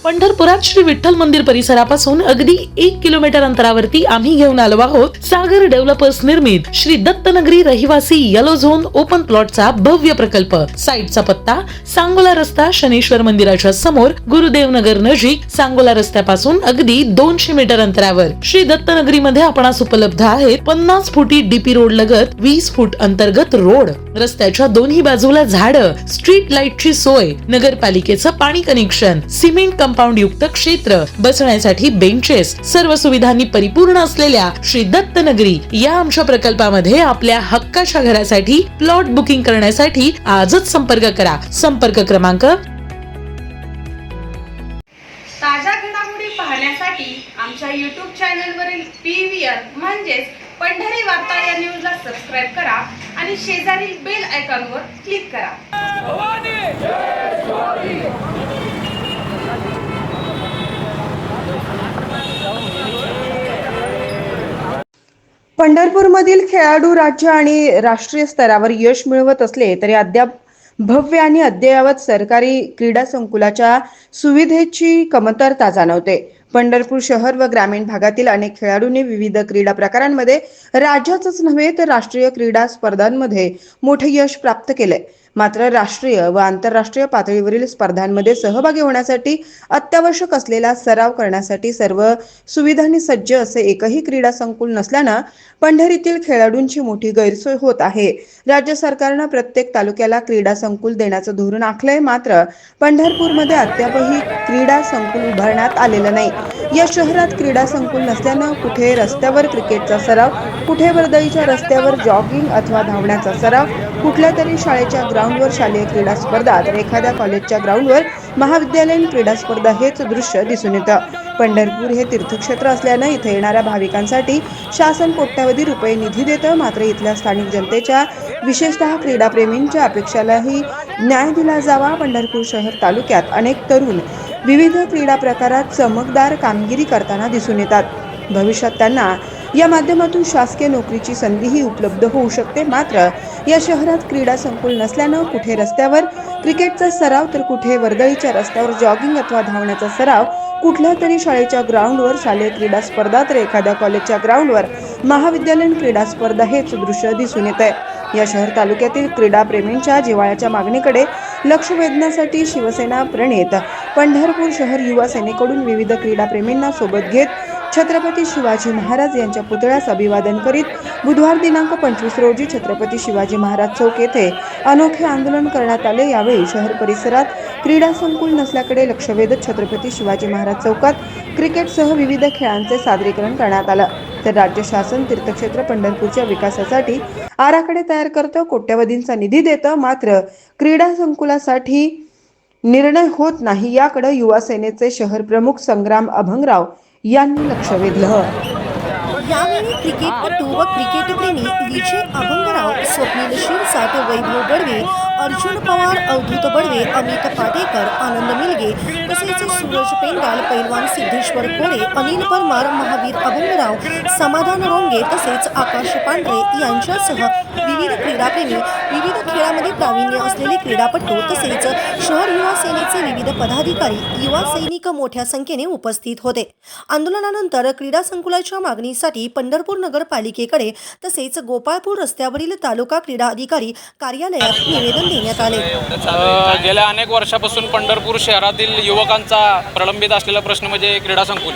पंढरपुरात श्री विठ्ठल मंदिर परिसरापासून अगदी 1 किलोमीटर अंतरावरती आम्ही घेऊन आलो आहोत सागर डेव्हलपर्स निर्मित श्री दत्तनगरी रहिवासी येलो झोन ओपन प्लॉटचा भव्य प्रकल्प। साईटचा पत्ता सांगोला रस्ता शनेश्वर मंदिराच्या समोर, गुरुदेव नगर नजीक, सांगोला रस्त्यापासून अगदी 200 मीटर अंतरावर। श्री दत्तनगरी मध्ये आपणास उपलब्ध आहेत 50 फुटी डीपी रोड लगत 20 फूट अंतर्गत रोड, रस्त्याच्या दोन्ही बाजूला झाडं, स्ट्रीट लाईटची सोय, नगरपालिकेचं पाणी कनेक्शन, सिमेंट कंपाऊंड युक्त क्षेत्र, बसण्यासाठी बेंचेस, सर्व सुविधांनी परिपूर्ण असलेल्या श्री दत्तनगरी या आमच्या प्रकल्पामध्ये आपल्या हक्काच्या घरासाठी प्लॉट बुकिंग करण्यासाठी आजच संपर्क करा। संपर्क क्रमांक। ताज्या घडामोडी पाहण्यासाठी आमच्या YouTube चॅनलवरील PVR म्हणजेच पंढरी वार्ता या न्यूजला सबस्क्राइब करा आणि शेजारील बेल आयकॉनवर क्लिक करा। पंढरपूरमधील खेळाडू राज्य आणि राष्ट्रीय स्तरावर यश मिळवत असले तरी अद्याप भव्य आणि अद्ययावत सरकारी क्रीडा संकुलाच्या सुविधेची कमतरता जाणवते। पंढरपूर शहर व ग्रामीण भागातील अनेक खेळाडूंनी विविध क्रीडा प्रकारांमध्ये राज्याचंच नव्हे तर राष्ट्रीय क्रीडा स्पर्धांमध्ये मोठे यश प्राप्त केले। मात्र राष्ट्रीय व आंतरराष्ट्रीय पातळीवरील स्पर्धांमध्ये सहभागी होण्यासाठी अत्यावश्यक असलेला सराव करण्यासाठी सर्व सुविधांनी सज्ज असे एकही क्रीडा संकुल नसल्यानं पंढरीतील खेळाडूंची मोठी गैरसोय होत आहे। राज्य सरकारनं प्रत्येक तालुक्याला क्रीडा संकुल देण्याचं धोरण आखलंय, मात्र पंढरपूरमध्ये अद्यापही क्रीडा संकुल उभारण्यात आलेलं नाही। या शहरात क्रीडा संकुल नसल्यानं कुठे रस्त्यावर क्रिकेटचा सराव, कुठे वर्दळीच्या रस्त्यावर जॉगिंग अथवा धावण्याचा सराव, कुठल्या तरी शाळेच्या ग्राउंडवर शालेय क्रीडा स्पर्धा तर एखाद्या कॉलेजच्या ग्राउंडवर महाविद्यालयीन क्रीडा स्पर्धा हेच दृश्य दिसून येतं। पंढरपूर हे तीर्थक्षेत्र असल्यानं इथे येणाऱ्या भाविकांसाठी शासन कोट्यावधी रुपये निधी देतं, मात्र इथल्या स्थानिक जनतेच्या विशेषतः क्रीडाप्रेमींच्या अपेक्षालाही न्याय दिला जावा। पंढरपूर शहर तालुक्यात अनेक तरुण विविध क्रीडा प्रकारात चमकदार कामगिरी करताना दिसून येतात। भविष्यात त्यांना या माध्यमातून शासकीय नोकरीची संधीही उपलब्ध होऊ शकते, मात्र या शहरात क्रीडा संकुल नसल्यानं कुठे रस्त्यावर क्रिकेटचा सराव तर कुठे वर्दळीच्या रस्त्यावर जॉगिंग अथवा धावण्याचा सराव, कुठल्या तरी शाळेच्या ग्राउंडवर शालेय क्रीडा स्पर्धा तर एखाद्या कॉलेजच्या ग्राउंडवर महाविद्यालयीन क्रीडा स्पर्धा हेच दृश्य दिसून येत आहे। या शहर तालुक्यातील क्रीडाप्रेमींच्या जिव्हाळ्याच्या मागणीकडे लक्ष वेधण्यासाठी शिवसेना प्रणित पंढरपूर शहर युवा सेनेकडून विविध क्रीडाप्रेमींना सोबत घेत छत्रपती शिवाजी महाराज यांच्या पुतळ्यास अभिवादन करीत बुधवार दिनांक 25 रोजी छत्रपती शिवाजी महाराज चौक येथे अनोखे आंदोलन करण्यात आले। यावेळी शहर परिसरात क्रीडा संकुल नसल्याकडे लक्ष वेधत छत्रपती शिवाजी महाराज चौकात क्रिकेटसह विविध खेळांचे सादरीकरण करण्यात आलं। तर राज्य शासन तीर्थक्षेत्र पंढरपूरच्या विकासासाठी आराखडे तयार करतं, कोट्यवधींचा निधी देतं, मात्र क्रीडा संकुलासाठी निर्णय होत नाही। याकडे युवा सेनेचे शहर प्रमुख संग्राम अभंगराव यांनी लक्ष वेधलं। यावेळी क्रिकेटपटू व क्रिकेटप्रेमी विजय अभंगराव, स्वप्नील शिरसाट, वैभव बडवे, अर्जुन पवार, अवधूत बडवे, अमित पाटेकर, आनंद मिलगे तसेच सूरज पेंडाल, पैलवान सिद्धेश्वर कोळे, अनिल परमार, महावीर अभंगराव, समाधान रोंगे तसेच आकाश पांढरे यांच्यासह विविध क्रीडाप्रेमी, विविध खेळामध्ये प्रावीण्य असलेले क्रीडापटू तसेच शहर युवा सेनेचे विविध पदाधिकारी, युवा सैनिक मोठ्या संख्येने उपस्थित होते। आंदोलनानंतर क्रीडा संकुलाच्या मागणीसाठी पंढरपूर नगरपालिकेकडे तसेच गोपाळपूर रस्त्यावरील तालुका क्रीडा अधिकारी कार्यालयात निवेदन देण्यात आले। गेल्या अनेक वर्षापासून पंढरपूर शहरातील युवकांचा प्रलंबित असलेला प्रश्न म्हणजे क्रीडा संकुल।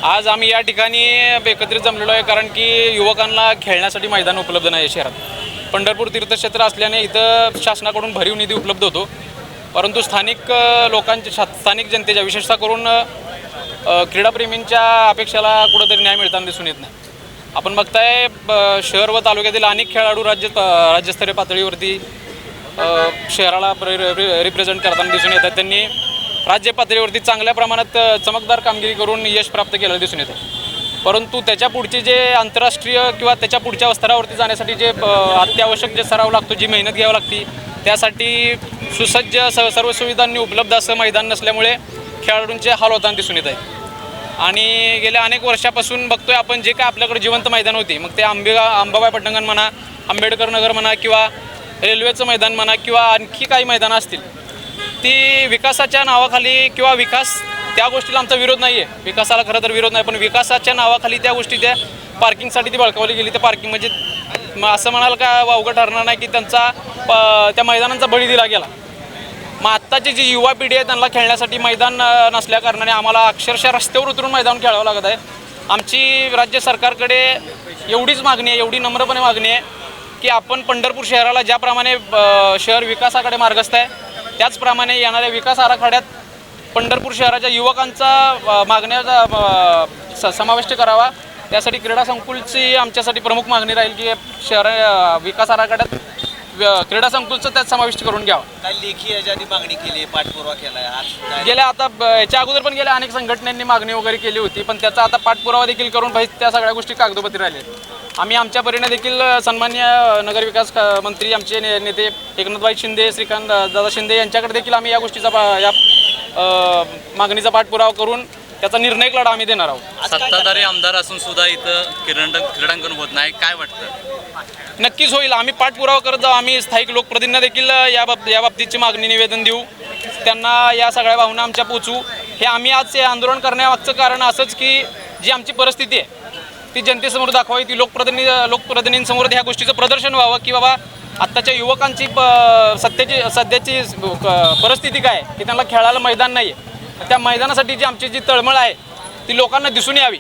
आज आम्ही या ठिकाणी एकत्रित जमलेलो आहे कारण की युवकांना खेळण्यासाठी मैदान उपलब्ध नाही शहरात। पंढरपूर तीर्थक्षेत्र असल्याने इथं शासनाकडून भरीव निधी उपलब्ध होतो, परंतु स्थानिक लोकांच्या, स्थानिक जनतेच्या, विशेषतः करून क्रीडाप्रेमींच्या अपेक्षाला कुठंतरी न्याय मिळताना दिसून येत नाही। आपण बघताय शहर व तालुक्यातील अनेक खेळाडू राज्यस्तरीय पातळीवरती शहराला रिप्रेझेंट करताना दिसून येतात। त्यांनी राज्य पातळीवरती चांगल्या प्रमाणात चमकदार कामगिरी करून यश प्राप्त केलेलं दिसून येतं, परंतु त्याच्या पुढचे जे आंतरराष्ट्रीय किंवा त्याच्या पुढच्या स्तरावरती जाण्यासाठी जे अत्यावश्यक जे सराव लागतो, जी मेहनत घ्यावी लागते, त्यासाठी सुसज्ज सर्व सुविधांनी उपलब्ध असं मैदान नसल्यामुळे खेळाडूंचे हाल होताना दिसून येत आहेत। आणि गेल्या अनेक वर्षापासून बघतोय आपण जे काय आपल्याकडे जिवंत मैदान होती, मग ते अंबाबाई पटांगण म्हणा, आंबेडकर नगर म्हणा किंवा रेल्वेचं मैदान म्हणा किंवा आणखी काही मैदानं असतील, ती विकासाच्या नावाखाली किंवा विकास त्या गोष्टीला आमचा विरोध नाही आहे, विकासाला खरं तर विरोध नाही, पण विकासाच्या नावाखाली त्या गोष्टी त्या पार्किंगसाठी ती बळकावली गेली. त्या पार्किंग म्हणजे असं म्हणाल का वावगं ठरणार नाही की त्यांचा त्या मैदानांचा बळी दिला गेला. मग आत्ताची जी युवा पिढी आहे त्यांना खेळण्यासाठी मैदान नसल्या कारणाने आम्हाला अक्षरशः रस्त्यावर उतरून मैदान खेळावं लागत आहे. आमची राज्य सरकारकडे एवढीच मागणी आहे, एवढी नम्रपणे मागणी आहे की आपण पंढरपूर शहराला ज्याप्रमाणे शहर विकासाकडे मार्गस्थ आहे त्याचप्रमाणे येणाऱ्या विकास आराखड्यात पंढरपूर शहराच्या युवकांचा मागण्याचा समाविष्ट करावा. त्यासाठी क्रीडा संकुलची आमच्यासाठी प्रमुख मागणी राहील की शहर विकास आराखड्यात क्रीडा संकुलचं त्यात समाविष्ट करून घ्यावं. काय लेखी याच्या आधी मागणी केली, पाठपुरावा केला आहे? गेल्या आता याच्या अगोदर पण गेल्या अनेक संघटनांनी मागणी वगैरे केली होती, पण त्याचा आता पाठपुरावा देखील करून पाहिजे. त्या सगळ्या गोष्टी कागदोपत्री राहिल्या. आम्ही आमच्या परीने देखील सन्मान्य नगरविकास मंत्री आमचे नेते एकनाथभाई शिंदे, श्रीकांत दादा शिंदे यांच्याकडे देखील आम्ही या गोष्टीचा या मागणीचा पाठपुरावा करून त्याचा निर्णय लढा आम्ही देणार आहोत. सत्ताधारी आमदार असून सुद्धा इथं क्रीडांगण होत नाही, काय वाटतं? नक्कीच होईल. आम्ही पाठपुरावा करत जाऊ. आम्ही स्थायिक लोकप्रतिनिधींना देखील या बाबतीची मागणी निवेदन देऊ, त्यांना या सगळ्या भावना आमच्या पोचू. हे आम्ही आज हे आंदोलन करण्यामागचं कारण असंच की जी आमची परिस्थिती आहे ती जनतेसमोर दाखवावी, ती लोकप्रतिनिधींसमोर ह्या गोष्टीचं प्रदर्शन व्हावं की बाबा आत्ताच्या युवकांची सध्याची परिस्थिती काय आहे की त्यांना खेळायला मैदान नाही आहे. त्या मैदानासाठी जी आमची तळमळ आहे ती लोकांना दिसून यावी.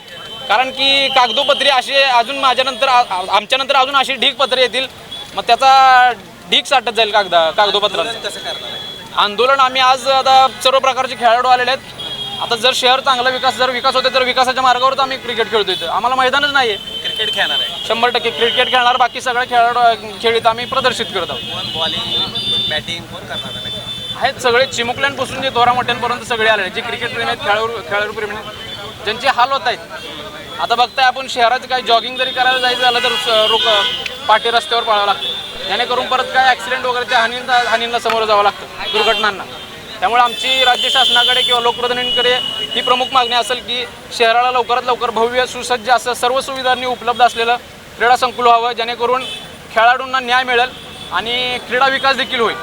कारण की कागदोपत्री असे अजून आमच्यानंतर अजून अशी ढीगपत्रे येतील, मग त्याचा ढीग साठत जाईल कागदोपत्रांचं. कसं करणार आहे आंदोलन आम्ही आज आता सर्व प्रकारचे खेळाडू आलेले आहेत. आता जर शहर चांगला विकास होते तर विकासाच्या मार्गावरच आम्ही क्रिकेट खेळतो. इथं आम्हाला मैदानच नाही आहे. क्रिकेट खेळणार आहे? 100% क्रिकेट खेळणार. बाकी सगळे खेळ इथं आम्ही प्रदर्शित करत आहोत. कोण बॉलिंग बॅटिंग कोण करणार आहे? आहेत सगळे चिमुकल्यांपासून जे दोरामोठ्यांपर्यंत सगळे आले जे क्रिकेट प्रेमी आहेत, खेळाडू प्रेमी आहेत, ज्यांचे हाल होत आहेत. आता बघताय आपण शहरात काही जॉगिंग जरी करायला जायचं झालं तर पाठी रस्त्यावर पळावं लागतं, जेणेकरून परत काय ॲक्सिडेंट वगैरे त्या हानींना समोर जावं लागतं, दुर्घटनांना. त्यामुळे आमची राज्य शासनाकडे किंवा लोकप्रतिनिधींकडे ही प्रमुख मागणी असेल की शहराला लवकरात लवकर भव्य सुसज्ज असं सर्व सुविधांनी उपलब्ध असलेलं क्रीडा संकुल व्हावं, जेणेकरून खेळाडूंना न्याय मिळेल आणि क्रीडा विकास देखील होईल.